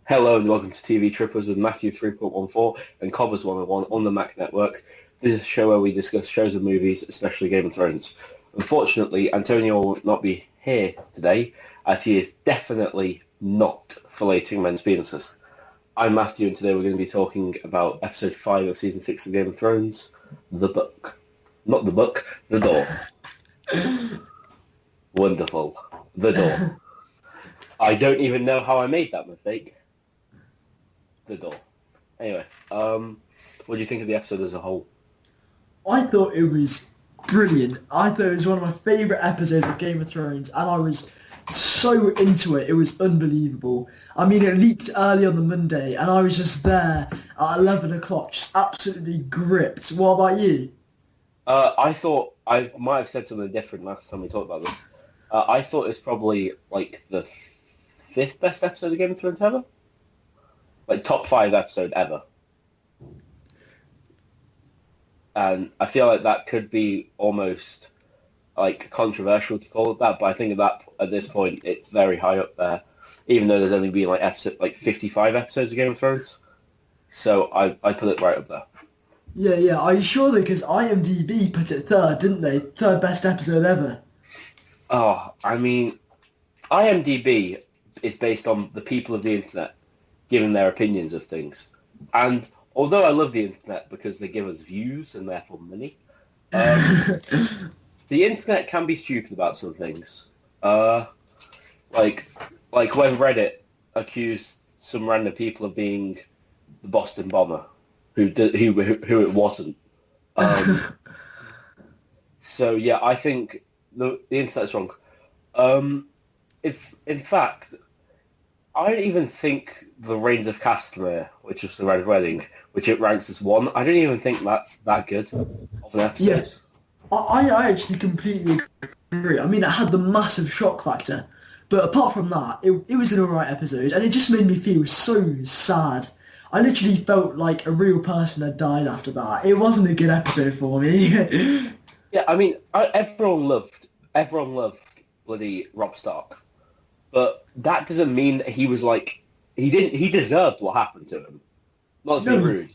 Hello and welcome to TV Trippers with Matthew 3.14 and Cobbers 101 on the M.A.C network. This is a show where we discuss shows and movies, especially Game of Thrones. Unfortunately, Antonio will not be here today, as he is definitely not filleting men's penises. I'm Matthew, and today we're going to be talking about episode 5 of season 6 of Game of Thrones, The Book. Not the book, The Door. Wonderful. The Door. I don't even know how I made that mistake. The Door. Anyway, what do you think of the episode as a whole? I thought it was brilliant. I thought it was one of my favourite episodes of Game of Thrones, and I was so into it. It was unbelievable. I mean, it leaked early on the Monday, and I was just there at 11 o'clock, just absolutely gripped. What about you? I thought I might have said something different last time we talked about this. I thought it's probably like the 5th best episode of Game of Thrones ever. Like top 5 episode ever. And I feel like that could be almost like controversial to call it that, but I think at this point it's very high up there, even though there's only been like 55 episodes of Game of Thrones. So I put it right up there. Yeah. Are you sure though? Because IMDb put it third, didn't they? Third best episode ever. Oh, I mean, IMDb is based on the people of the internet giving their opinions of things. And although I love the internet because they give us views and therefore money, the internet can be stupid about some things. Like when Reddit accused some random people of being the Boston bomber, who it wasn't. So yeah, I think the internet's wrong. In fact, I don't even think the Reigns of Castamere, which is the Red Wedding, which it ranks as 1, I don't even think that's that good of an episode. Yeah, I actually completely agree. I mean, it had the massive shock factor, but apart from that, it was an alright episode, and it just made me feel so sad. I literally felt like a real person had died after that. It wasn't a good episode for me. Yeah, I mean, everyone loved bloody Robb Stark, but that doesn't mean that he was like he deserved what happened to him. Not to be rude.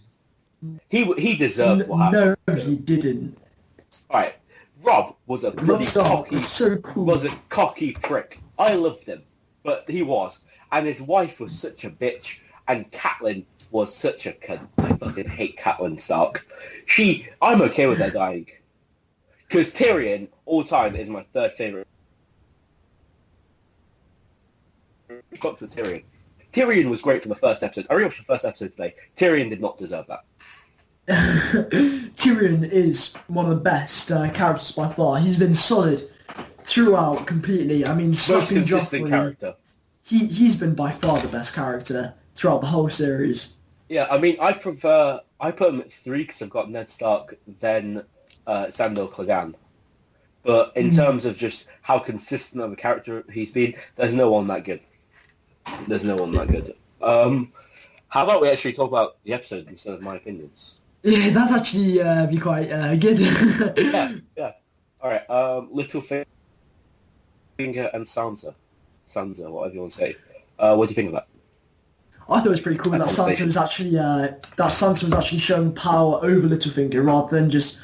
He deserved what happened. No, he didn't. Right, Robb was a bloody cocky, so cool. Was a cocky prick. I loved him, but he was, and his wife was such a bitch, and Catelyn was such a cunt. I fucking hate Catelyn Stark. I'm okay with her dying, because Tyrion all time is my third favorite. Fucked with Tyrion. Tyrion was great for the first episode. I rewatched the first episode today. Tyrion did not deserve that. Tyrion is one of the best characters by far. He's been solid throughout completely. I mean, most consistent character. He's been by far the best character throughout the whole series. Yeah, I mean, I put him at 3 because I've got Ned Stark, then Sandor Clegane. But in terms of just how consistent of a character he's been, there's no one that good. How about we actually talk about the episode instead of my opinions? Yeah, that'd actually be quite good. Yeah. All right. Littlefinger and Sansa, whatever you want to say. What do you think of that? I thought it was pretty cool that Sansa was actually showing power over Littlefinger rather than just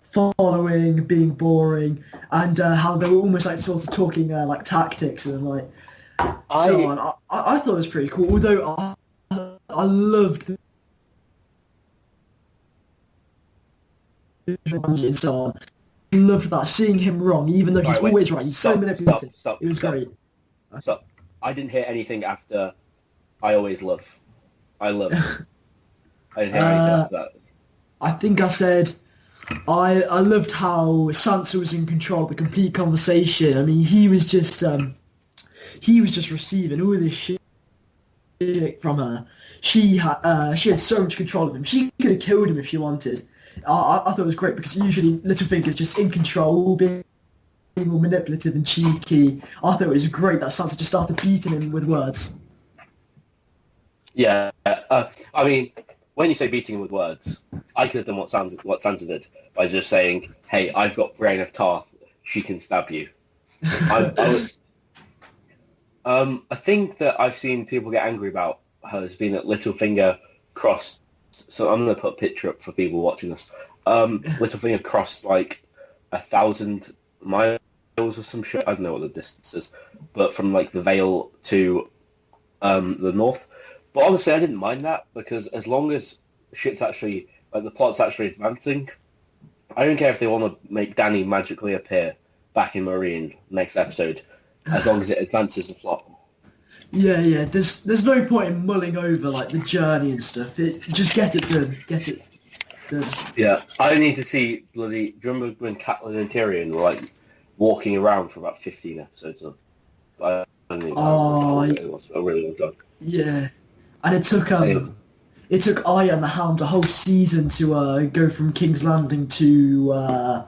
following, being boring, and how they were almost like sort of talking like tactics and like so on. I thought it was pretty cool. Although I loved and so on. Loved that, seeing him wrong, even though he's always right. He's so manipulative. It was great. Stop. I didn't hear anything after I always love. I didn't hear anything after that. I think I said I loved how Sansa was in control of the complete conversation. I mean, he was just receiving all this shit from her. She had so much control of him. She could have killed him if she wanted. I thought it was great because usually Littlefinger's just in control, being more manipulative and cheeky. I thought it was great that Sansa just started beating him with words. Yeah, I mean, when you say beating him with words, I could have done what Sansa did by just saying, "Hey, I've got Brienne of Tarth. She can stab you." I think that I've seen people get angry about has been at Littlefinger crossed. So I'm going to put a picture up for people watching this. Littlefinger crossed like 1,000 miles or some shit. I don't know what the distance is, but from like the Vale to the north. But honestly, I didn't mind that because as long as shit's actually like the plot's actually advancing, I don't care if they want to make Danny magically appear back in Marine next episode, as long as it advances the plot. Yeah. There's no point in mulling over like the journey and stuff. Just get it done. Get it done. Yeah, I need to see bloody. Do you remember when Catelyn and Tyrion were like walking around for about 15 episodes? I don't think it was a really long time. Yeah, and it took Arya and the Hound a whole season to go from King's Landing to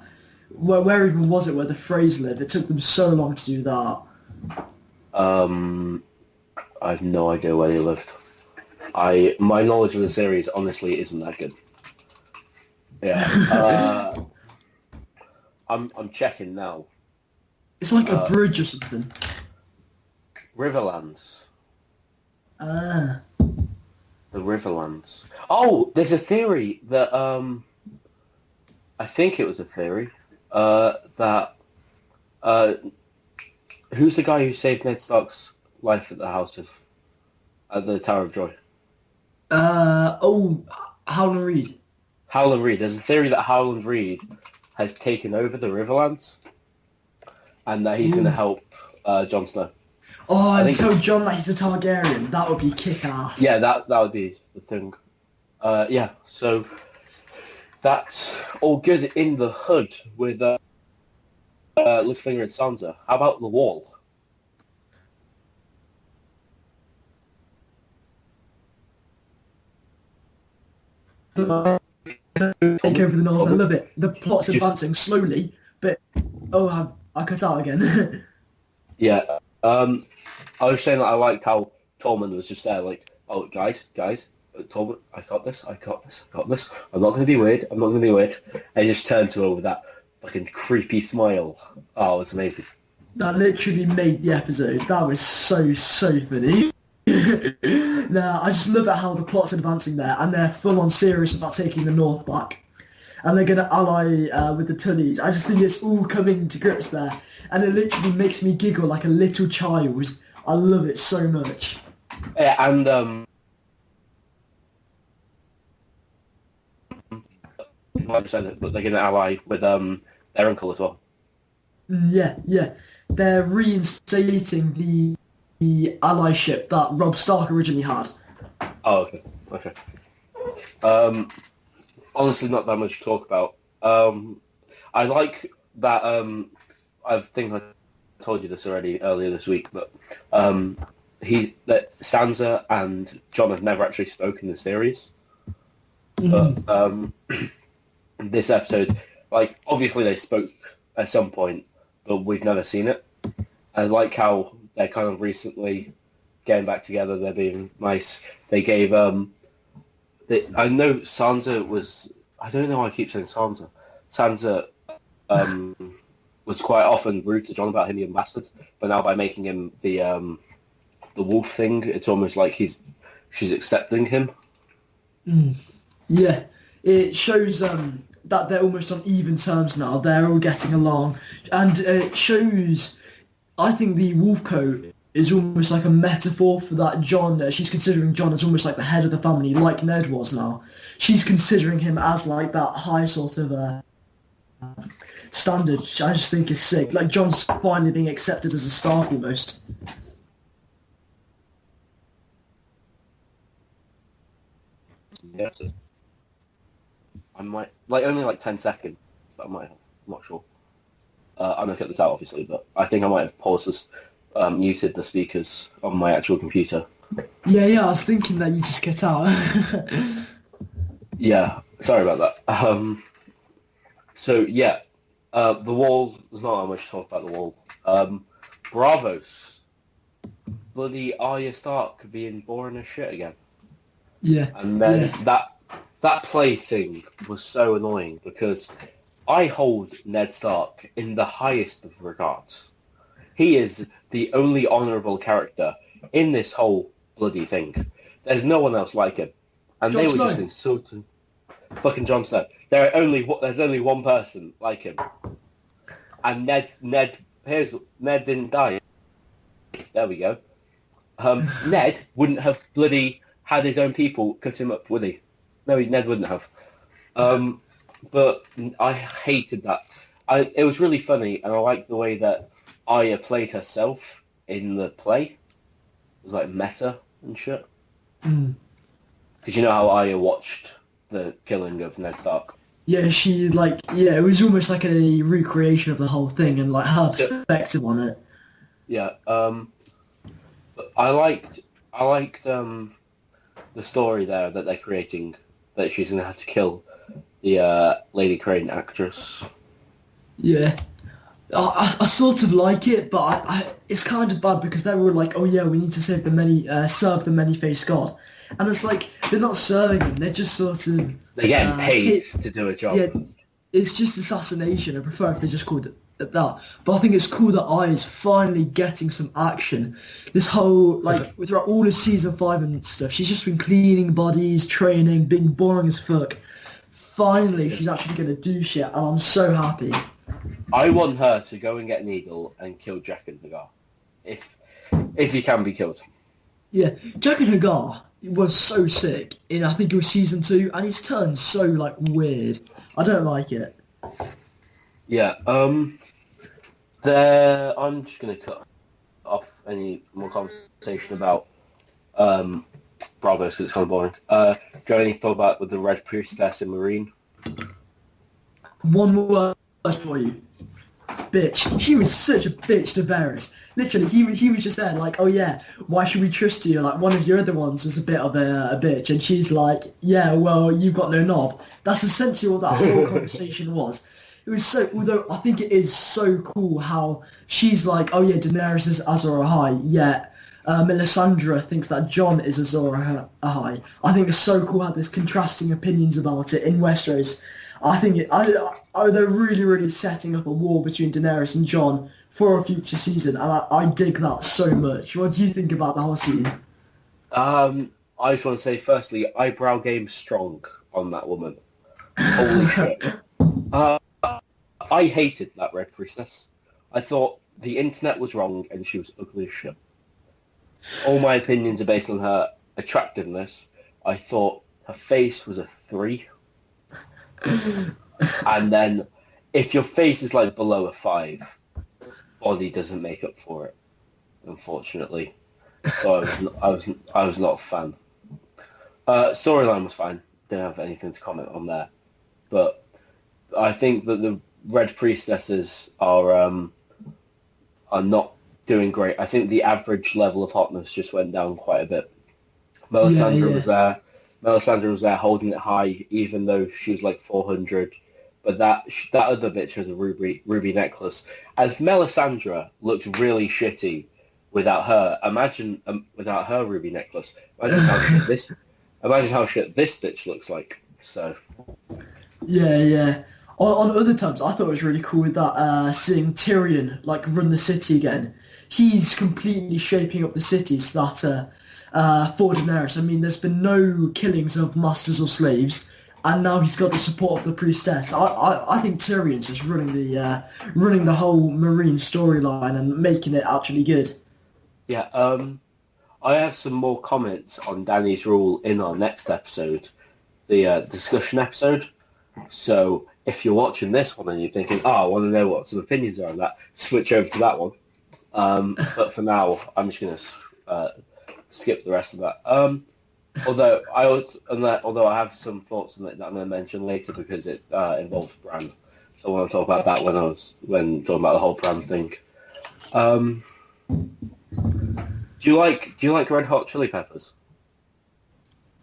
where even was it where the Freys live? It took them so long to do that. I have no idea where they lived. My knowledge of the series honestly isn't that good. Yeah. I'm checking now. It's like a bridge or something. Riverlands. Ah. The Riverlands. Oh, there's a theory that I think it was a theory that who's the guy who saved Ned Stark's life at the Tower of Joy? Howland Reed. Howland Reed. There's a theory that Howland Reed has taken over the Riverlands, and that he's going to help Jon Snow. Oh, and tell Jon that he's a Targaryen. That would be kick-ass. Yeah, that would be the thing. Yeah, so that's all good in the hood with Littlefinger and Sansa. How about the Wall? Take over the north. I love it. The plot's advancing slowly, but I cut out again. Yeah. I was saying that I liked how Tormund was just there, like, oh, guys, Tormund, I got this. I'm not going to be weird. And he just turned to her with that fucking creepy smile. Oh, it was amazing. That literally made the episode. That was so funny. Nah, I just love it how the plot's advancing there, and they're full on serious about taking the North back. And they're going to ally with the Tunnys. I just think it's all coming to grips there. And it literally makes me giggle like a little child. I love it so much. Yeah, and but they're going to ally with their uncle as well. Yeah. They're reinstating the allyship that Robb Stark originally had. Oh, okay. Honestly, not that much to talk about. I like that. I think I told you this already earlier this week, but that Sansa and Jon have never actually spoken in the series. But this episode, like, obviously they spoke at some point, but we've never seen it. I like how they're kind of recently getting back together. They're being nice. They gave I know Sansa was. I don't know why I keep saying Sansa. Sansa was quite often rude to Jon about him being bastard, but now by making him the wolf thing, it's almost like she's accepting him. Yeah, it shows that they're almost on even terms now. They're all getting along, and it shows. I think the wolf coat is almost like a metaphor for that Jon. She's considering Jon as almost like the head of the family, like Ned was now. She's considering him as like that high sort of standard. I just think is sick. Like Jon's finally being accepted as a Stark almost. Yeah, so I might only like 10 seconds, but I might have. I'm not sure. I'm gonna cut this out obviously, but I think I might have paused this. Muted the speakers on my actual computer. Yeah, I was thinking that you just cut out. Yeah, sorry about that. So yeah, the Wall, there's not that much to talk about the Wall. Bravos. Bloody Arya Stark being boring as shit again. Yeah. And then that play thing was so annoying because I hold Ned Stark in the highest of regards. He is the only honourable character in this whole bloody thing. There's no one else like him, and Jon they were Snow. just insulting. Fucking Jon Snow. There's only one person like him, and Ned didn't die. There we go. Ned wouldn't have bloody had his own people cut him up, would he? No, Ned wouldn't have. But I hated that. It was really funny, and I liked the way that Arya played herself in the play. It was like meta and shit. Because you know how Arya watched the killing of Ned Stark. Yeah, it was almost like a recreation of the whole thing and like her perspective on it. Yeah. But I liked the story there that they're creating, that she's gonna have to kill the Lady Crane actress. Yeah. I sort of like it, but it's kind of bad because they were like, oh yeah, we need to serve the many-faced god. And it's like, they're not serving him, they're just sort of... They're getting paid to do a job. Yeah, it's just assassination. I prefer if they just called it that. But I think it's cool that Arya's finally getting some action. This whole, like, throughout all of Season 5 and stuff, she's just been cleaning bodies, training, being boring as fuck. Finally, she's actually going to do shit, and I'm so happy. I want her to go and get Needle and kill Jack and Hagar. If he can be killed. Yeah, Jack and Hagar was so sick in, I think it was Season 2, and he's turned so, like, weird. I don't like it. Yeah, I'm just going to cut off any more conversation about Bravos because it's kind of boring. Do you have any thought about with the Red Priestess in Marine? One word for you. Bitch. She was such a bitch to Varys. Literally, he was just there like, oh yeah, why should we trust you? Like, one of your other ones was a bit of a bitch, and she's like, yeah, well, you've got no knob. That's essentially what that whole conversation was. It was so, although I think it is so cool how she's like, oh yeah, Daenerys is Azor Ahai, yet Melisandre thinks that Jon is Azor Ahai. I think it's so cool how there's contrasting opinions about it in Westeros. I think they're really, really setting up a war between Daenerys and Jon for a future season, and I dig that so much. What do you think about the whole scene? I just want to say, firstly, eyebrow game strong on that woman. Holy shit. I hated that Red Priestess. I thought the internet was wrong and she was ugly as shit. All my opinions are based on her attractiveness. I thought her face was a 3. And then, if your face is like below a 5, body doesn't make up for it, unfortunately. So I was not a fan. Storyline was fine. Didn't have anything to comment on there. But I think that the Red Priestesses are not doing great. I think the average level of hotness just went down quite a bit. Melisandre was there. Melisandre was there holding it high, even though she was like 400. But that other bitch has a ruby necklace. As Melisandre looks really shitty without her. Imagine without her ruby necklace. Imagine how shit this bitch looks like. So. Yeah. On other times, I thought it was really cool with that seeing Tyrion like run the city again. He's completely shaping up the city so that for Daenerys. I mean, there's been no killings of masters or slaves, and now he's got the support of the priestess. I think Tyrion's just running the whole Marine storyline and making it actually good. Yeah, I have some more comments on Dany's rule in our next episode, the discussion episode. So if you're watching this one and you're thinking, I want to know what some opinions are on that, switch over to that one. But for now, I'm just going to skip the rest of that. Although I have some thoughts on it that I'm going to mention later because it involves Bran. So I want to talk about that when talking about the whole Bran thing. Do you like Red Hot Chili Peppers?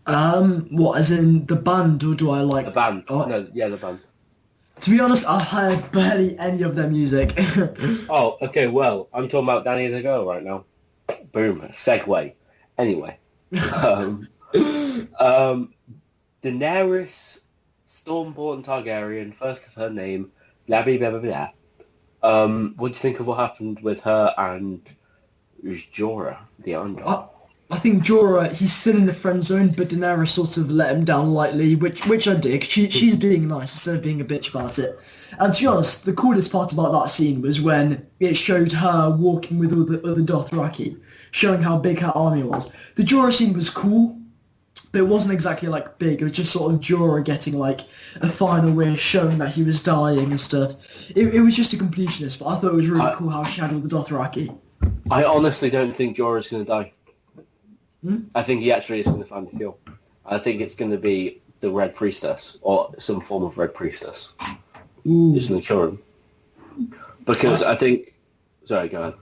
What, as in the band, or do I like... The band. The band. To be honest, I heard barely any of their music. Oh, okay, well, I'm talking about Danny the Girl right now. Boom, segue. Anyway. Daenerys Stormborn Targaryen, first of her name, blah, blah, blah, blah, blah. What do you think of what happened with her and Jorah, the Iron Dog? I think Jorah, he's still in the friend zone, but Daenerys sort of let him down lightly, which I dig. She's being nice instead of being a bitch about it. And to be honest, the coolest part about that scene was when it showed her walking with all the other Dothraki, showing how big her army was. The Jorah scene was cool, but it wasn't exactly like big. It was just sort of Jorah getting like a final wish, showing that he was dying and stuff. It was just a completionist, but I thought it was really cool how she had all the Dothraki. I honestly don't think Jorah's going to die. Hmm? I think he actually is going to find a cure. I think it's going to be the Red Priestess or some form of Red Priestess. Who's going to cure him? Because I think... Sorry, go ahead.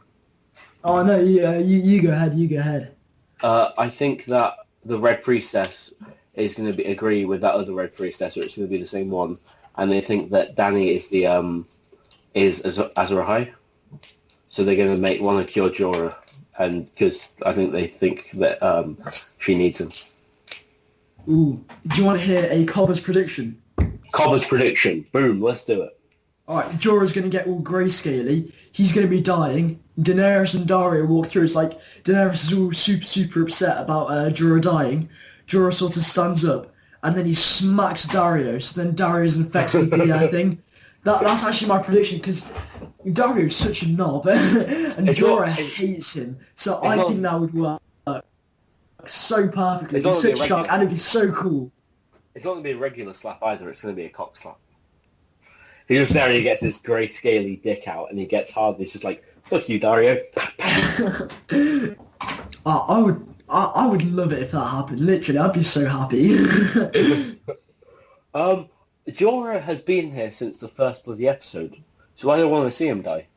Oh, no, you go ahead, you go ahead. I think that the Red Priestess is going to agree with that other Red Priestess, or it's going to be the same one, and they think that Dany is the is Azor Ahai. So they're going to want to cure Jorah, and because I think they think that she needs him. Ooh, do you want to hear a Cobber's prediction? Cobber's prediction. Boom, let's do it. Alright, Jorah's going to get all grayscaley. He's going to be dying. Daenerys and Daario walk through. It's like Daenerys is all super upset about Jorah dying. Jorah sort of stands up, and then he smacks Daario. So then Daario's infected with the thing. That's actually my prediction, because Daario's such a knob, and Jorah hates him. So I think that would work so perfectly. He's such a shark, and it'd be so cool. It's not going to be a regular slap either. It's going to be a cock slap. He just there and he gets his grey scaly dick out and he gets hard and he's just like, fuck you, Daario. I would love it if that happened. Literally, I'd be so happy. Jorah has been here since the first bloody episode, so I don't want to see him die.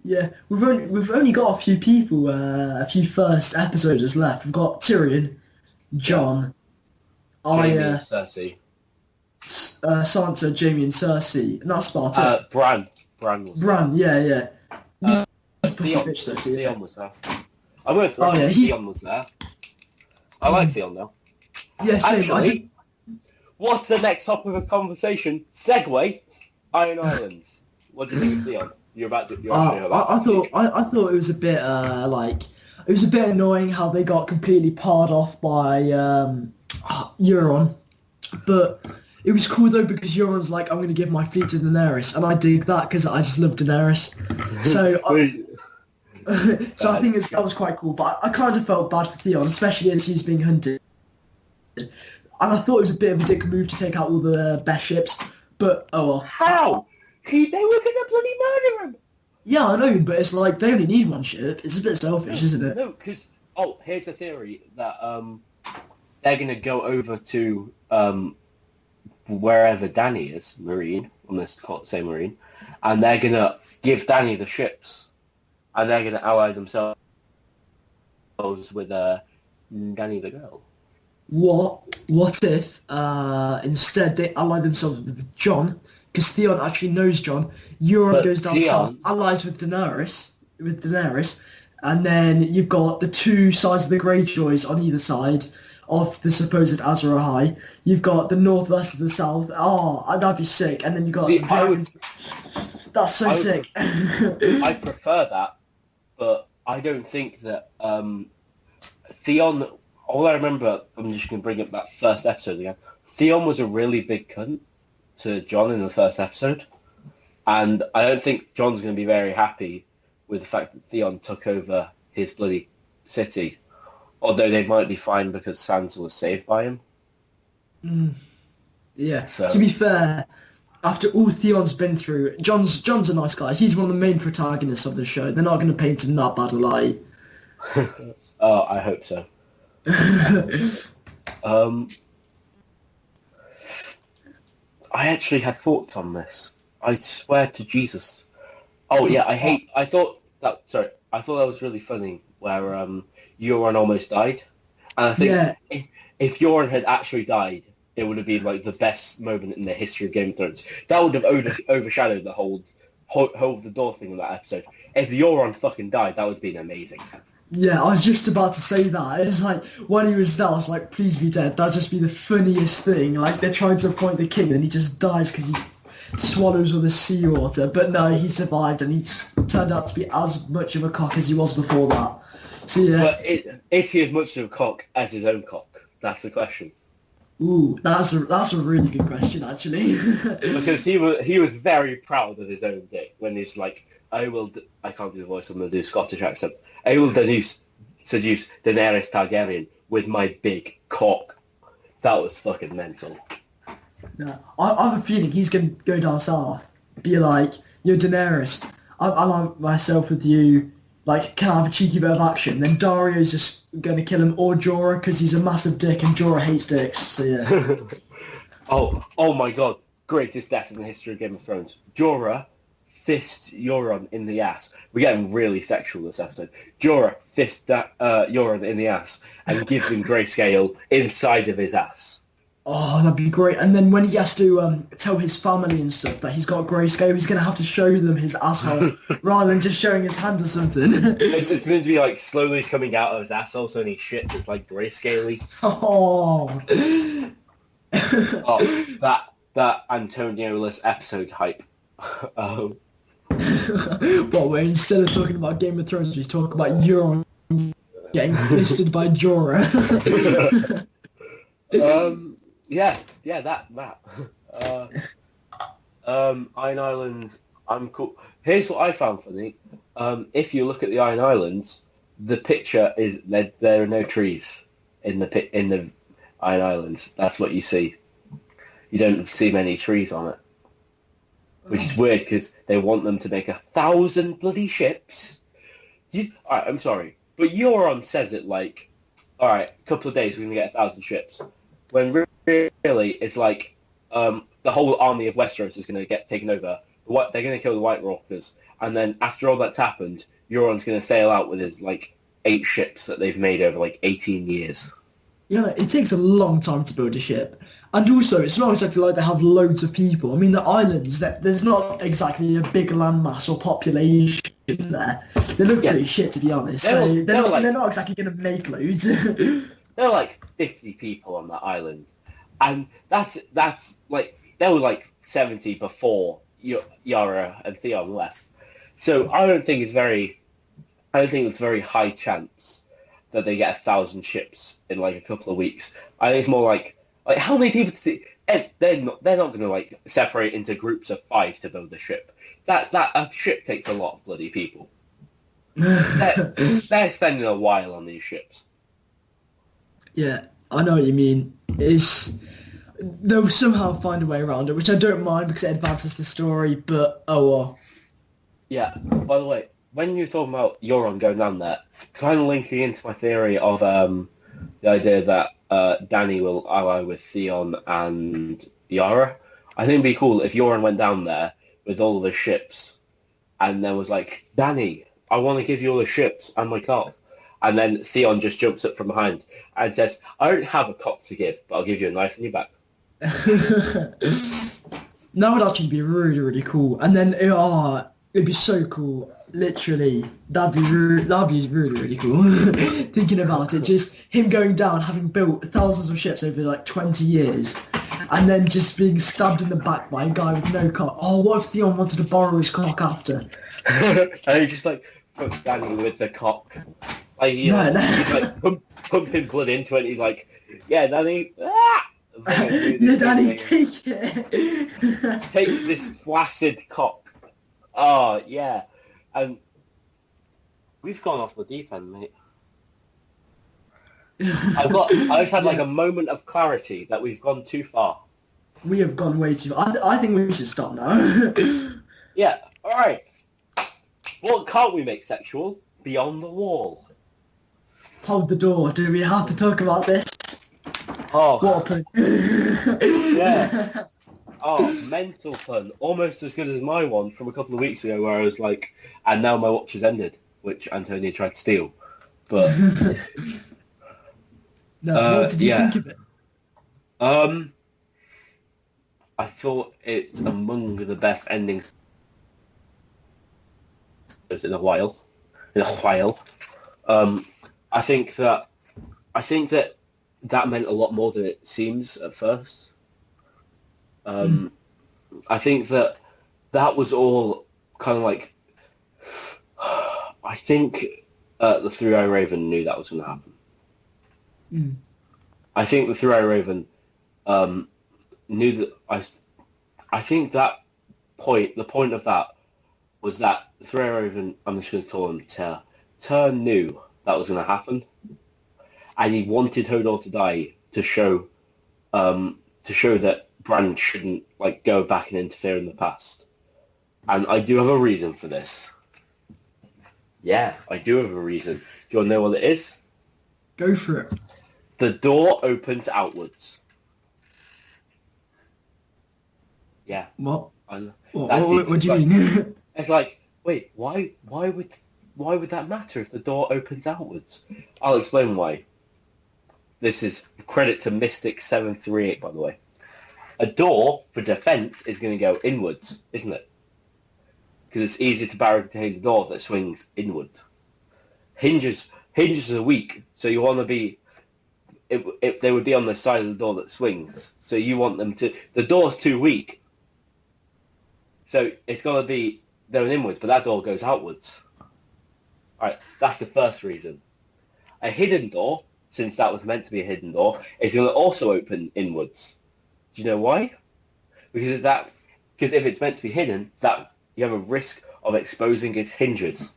Yeah, we've only got a few people, a few first episodes left. We've got Tyrion, Jon, Jaime, Cersei. Sansa, Jaime and Cersei, and that's about it. Bran. Yeah. Theon was there. I won't throw Theon was there. I like Theon now. Yeah, same. Actually, what's the next topic of conversation? Segue. Iron Islands. What do you think of Theon? I thought it was a bit it was a bit annoying how they got completely parred off by Euron, but it was cool though because Euron's like, I'm going to give my fleet to Daenerys, and I dig that because I just love Daenerys. So I think that was quite cool, but I kind of felt bad for Theon, especially as he's being hunted. And I thought it was a bit of a dick move to take out all the best ships, but oh well. How? They were going to bloody murder him! Yeah, I know, but it's like, they only need one ship. It's a bit selfish, isn't it? No, because, here's the theory, that they're going to go over to wherever Dany is, Marine, let's say Marine, and they're going to give Dany the ships, and they're going to ally themselves with Dany the girl. What if instead they ally themselves with Jon, because Theon actually knows Jon. Euron goes down south, allies with Daenerys, and then you've got the two sides of the Greyjoys on either side of the supposed Azor Ahai. You've got the northwest of the south. Oh, that'd be sick. And then you've got that's so sick. I prefer that, but I don't think that Theon. All I remember, I'm just going to bring up that first episode again. Theon was a really big cunt to Jon in the first episode. And I don't think Jon's going to be very happy with the fact that Theon took over his bloody city. Although they might be fine because Sansa was saved by him. Yeah. So, to be fair, after all Theon's been through, Jon's a nice guy. He's one of the main protagonists of the show. They're not going to paint him that bad a light. Oh, I hope so. I actually had thoughts on this. I swear to Jesus. Oh yeah, I thought that was really funny where Euron almost died. And I think if Euron had actually died, it would have been like the best moment in the history of Game of Thrones. That would have overshadowed the whole hold the door thing in that episode. If Euron fucking died, that would have been amazing. Yeah, I was just about to say that. It was like, when he was dead, I was like, please be dead. That'd just be the funniest thing. Like, they're trying to appoint the king and he just dies because he swallows all the seawater. But no, he survived and he turned out to be as much of a cock as he was before that. So yeah. But is he as much of a cock as his own cock? That's the question. Ooh, that's a really good question, actually. Because he was very proud of his own dick when he's like, I can't do the voice, I'm going to do a Scottish accent. I will seduce Daenerys Targaryen with my big cock. That was fucking mental. Yeah, I have a feeling he's going to go down south, be like, yo, Daenerys, I like myself with you, like, can I have a cheeky bit of action? Then Dario's just going to kill him, or Jorah, because he's a massive dick and Jorah hates dicks, so yeah. Oh my god, greatest death in the history of Game of Thrones. Jorah fists Euron in the ass. We're getting really sexual this episode. Jorah fists Euron in the ass and gives him grayscale inside of his ass. Oh, that'd be great. And then when he has to tell his family and stuff that he's got grayscale, he's going to have to show them his asshole rather than just showing his hand or something. It's meant to be like slowly coming out of his asshole, so when he shits, it's like grayscale-y. Oh. Oh, that Antonio-less episode hype. What, where instead of talking about Game of Thrones, we talk about Euron getting fisted by Jorah. Yeah, that. Iron Islands, I'm cool. Here's what I found funny. If you look at the Iron Islands, the picture is there are no trees in the Iron Islands. That's what you see. You don't see many trees on it, which is weird because they want them to make 1,000 bloody ships. Alright, I'm sorry, but Euron says it like, alright, a couple of days we're gonna get 1,000 ships. When really it's like the whole army of Westeros is going to get taken over. They're going to kill the White Walkers, and then after all that's happened, Euron's going to sail out with his like 8 ships that they've made over like 18 years. Yeah, it takes a long time to build a ship, and also it's not exactly like they have loads of people. I mean, the islands, there's not exactly a big landmass or population there. They look pretty shit, to be honest. They're not exactly going to make loads. There were like 50 people on that island, and that's like there were like 70 before Yara and Theon left. So I don't think it's very high chance that they get 1,000 ships in like a couple of weeks. I think it's more like how many people to see? They're not going to like separate into groups of 5 to build a ship. That a ship takes a lot of bloody people. They're spending a while on these ships. Yeah, I know what you mean. They'll somehow find a way around it, which I don't mind because it advances the story, but oh well. Yeah, by the way, when you're talking about Euron going down there, kind of linking into my theory of the idea that Dany will ally with Theon and Yara, I think it'd be cool if Euron went down there with all of the ships and then was like, Dany, I want to give you all the ships and my cock. And then Theon just jumps up from behind and says, I don't have a cock to give, but I'll give you a knife in your back. That would actually be really, really cool. And then, it'd be so cool. Literally, that'd be really, really cool. Thinking about it, just him going down, having built thousands of ships over like 20 years, and then just being stabbed in the back by a guy with no cock. Oh, what if Theon wanted to borrow his cock after? And he just like puts Dany with the cock. Like, he's like pumping blood into it, and he's like, yeah, Dany, yeah, Dany, take it. Take this flaccid cock. Oh, yeah. And we've gone off the deep end, mate. I just had like a moment of clarity that we've gone too far. We have gone way too far. I think we should stop now. Yeah, alright. What can't we make sexual? Beyond the Wall. Hold the door. Do we have to talk about this? Oh. What a pun. Yeah. Oh, mental pun. Almost as good as my one from a couple of weeks ago where I was like, and now my watch has ended, which Antonio tried to steal. But... No, what did you think of it? I thought it's among the best endings in a while. I think that meant a lot more than it seems at first. I think that was all kind of like. I think The Three-Eyed Raven knew that was going to happen. Mm. I think the Three-Eyed Raven knew that. I think that the point of that was that the Three-Eyed Raven, I'm just going to call him Ter knew that was going to happen, and he wanted Hodor to die to show that Bran shouldn't go back and interfere in the past. And I do have a reason for this. Yeah, I do have a reason. Do you want to know what it is? Go for it. The door opens outwards. Yeah. What? What That's do you mean? It's like, wait, why would that matter if the door opens outwards? I'll explain why. This is credit to Mystic 738, by the way. A door for defense is going to go inwards, isn't it? Because it's easier to barricade the door that swings inward. Hinges are weak, so you want to be. They would be on the side of the door that swings. So you want them to. The door's too weak, so it's got to be going inwards, but that door goes outwards. All right, that's the first reason. A hidden door, since that was meant to be a hidden door, is going to also open inwards. Do you know why? Because if it's meant to be hidden, that you have a risk of exposing its hinges.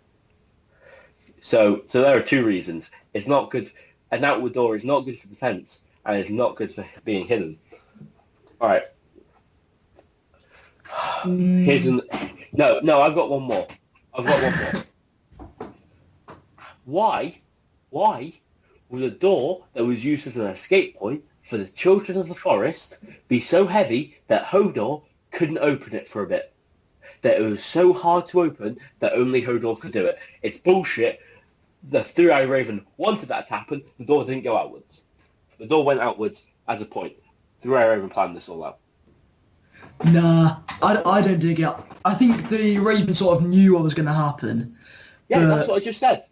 So there are two reasons. It's not good. An outward door is not good for defense, and it's not good for being hidden. All right. No. I've got one more. Why would a door that was used as an escape point for the children of the forest be so heavy that Hodor couldn't open it for a bit? That it was so hard to open that only Hodor could do it. It's bullshit. The Three-Eyed Raven wanted that to happen. The door didn't go outwards. The door went outwards as a point. Three-Eyed Raven planned this all out. Nah, I don't dig it. I think the Raven sort of knew what was going to happen. Yeah, that's what I just said.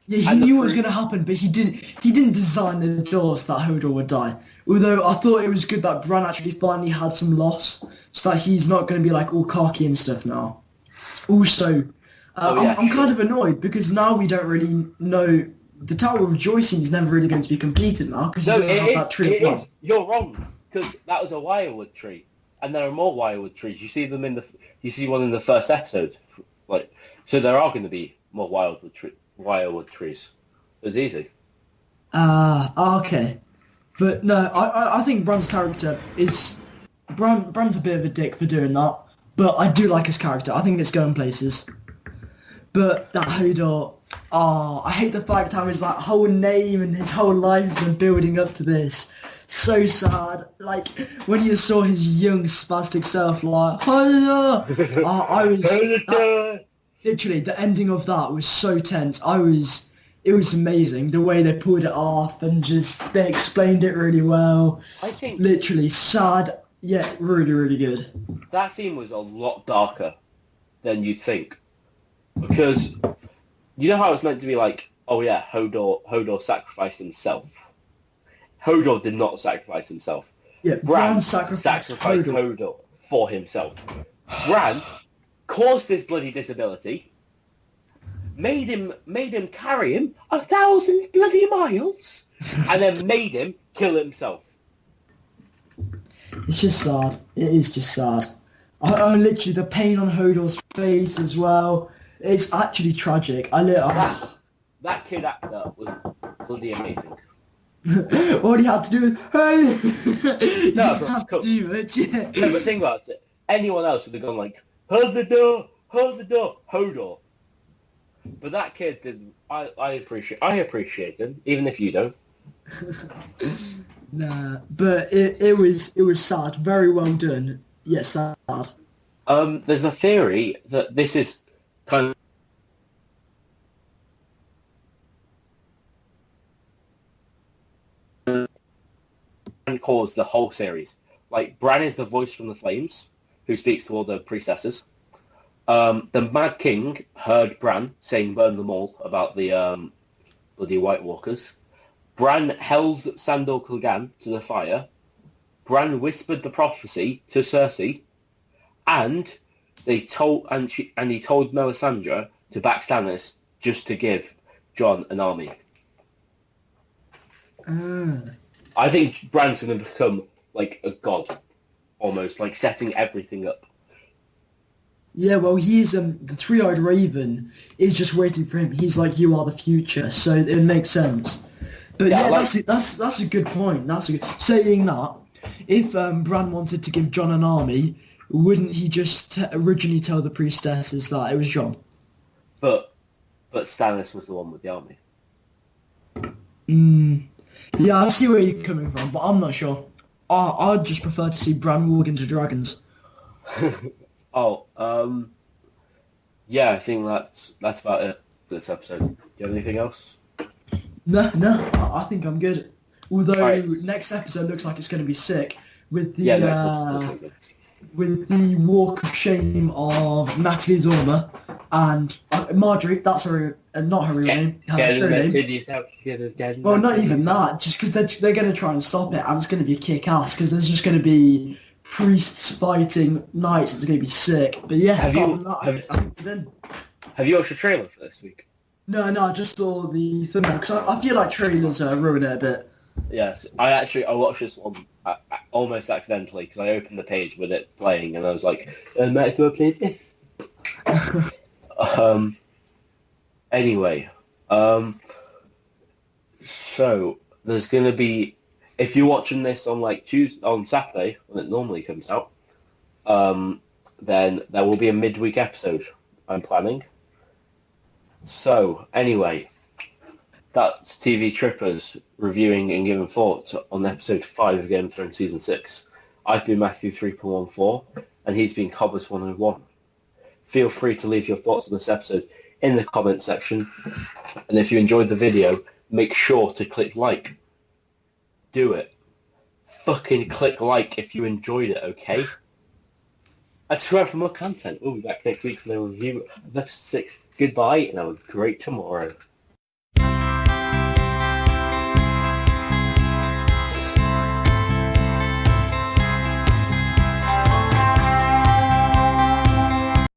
Yeah, he knew what was going to happen, but he didn't design the doors that Hodor would die. Although I thought it was good that Bran actually finally had some loss, so that he's not going to be all cocky and stuff now. Also, I'm kind of annoyed because now we don't really know. The Tower of Rejoicing is never really going to be completed now because you don't have that tree of life. You're wrong, because that was a wirewood tree, and there are more wirewood trees. You see them you see one in the first episode, so there are going to be more wirewood trees. It's easy. Okay. But no, I think Bran's character is... Bran's a bit of a dick for doing that, but I do like his character. I think it's going places. But that Hodor... I hate the fact how his whole name and his whole life's been building up to this. So sad. When you saw his young spastic self Hodor! I was... Literally, the ending of that was so tense. It was amazing, the way they pulled it off and they explained it really well. I think... Literally, sad, yet really, really good. That scene was a lot darker than you'd think. Because, you know how it's meant to be Hodor sacrificed himself. Hodor did not sacrifice himself. Yeah, Bran sacrificed Hodor for himself. Bran caused this bloody disability, made him carry him 1,000 bloody miles, and then made him kill himself. It's just sad. It is just sad. I literally, the pain on Hodor's face as well. It's actually tragic. That kid actor was bloody amazing. All he had to do was, hey! He didn't have cool. to do much. No, but think about it. Anyone else would have gone hold the door, Hodor. But that kid did. I appreciate him, even if you don't. Nah, but it was sad. Very well done. Yes, sad. There's a theory that this is kind of caused the whole series. Bran is the voice from the flames who speaks to all the priestesses. The Mad King heard Bran saying burn them all about the bloody White Walkers. Bran held Sandor Clegane to the fire. Bran whispered the prophecy to Cersei, and he told Melisandre to back Stannis just to give Jon an army. Ah. I think Bran's going to become like a god, almost, like setting everything up. Yeah, well, he's the three-eyed raven is just waiting for him. He's like, you are the future, so it makes sense. But Yeah, yeah, like- that's a good point. Saying that, if Bran wanted to give Jon an army, wouldn't he just originally tell the priestesses that it was Jon? But Stannis was the one with the army. Yeah, I see where you're coming from, but I'm not sure. I'd just prefer to see Bran walk into dragons. Oh, yeah, I think that's about it for this episode. Do you have anything else? No, I think I'm good. Although Right. next episode looks like it's going to be sick with the Yeah, no, that's all good. with the walk of shame of Natalie Zorma and Marjorie. That's her, not her real name. Her true name. Well, not even that. Just because they're going to try and stop it, and it's going to be kick ass because there's just going to be priests fighting knights. It's going to be sick. But yeah, Have apart you- from that, have- I think we're done. Have you watched the trailer for this week? No, I just saw the thumbnail because I feel like trailers ruin it a bit. Yes, I watched this one almost accidentally because I opened the page with it playing and I was like, might as well play this. Anyway, so there's going to be, if you're watching this on like on Saturday when it normally comes out, then there will be a midweek episode I'm planning. So anyway, that's TV Trippers reviewing and giving thoughts on episode 5 of Game of Thrones season 6. I've been Matthew 3.14 and he's been Cobblers 101. Feel free to leave your thoughts on this episode in the comment section, and if you enjoyed the video, make sure to click like. Do it. Fucking click like if you enjoyed it, okay? And subscribe for more content. We'll be back next week for the review of episode 6. Goodbye, and have a great tomorrow.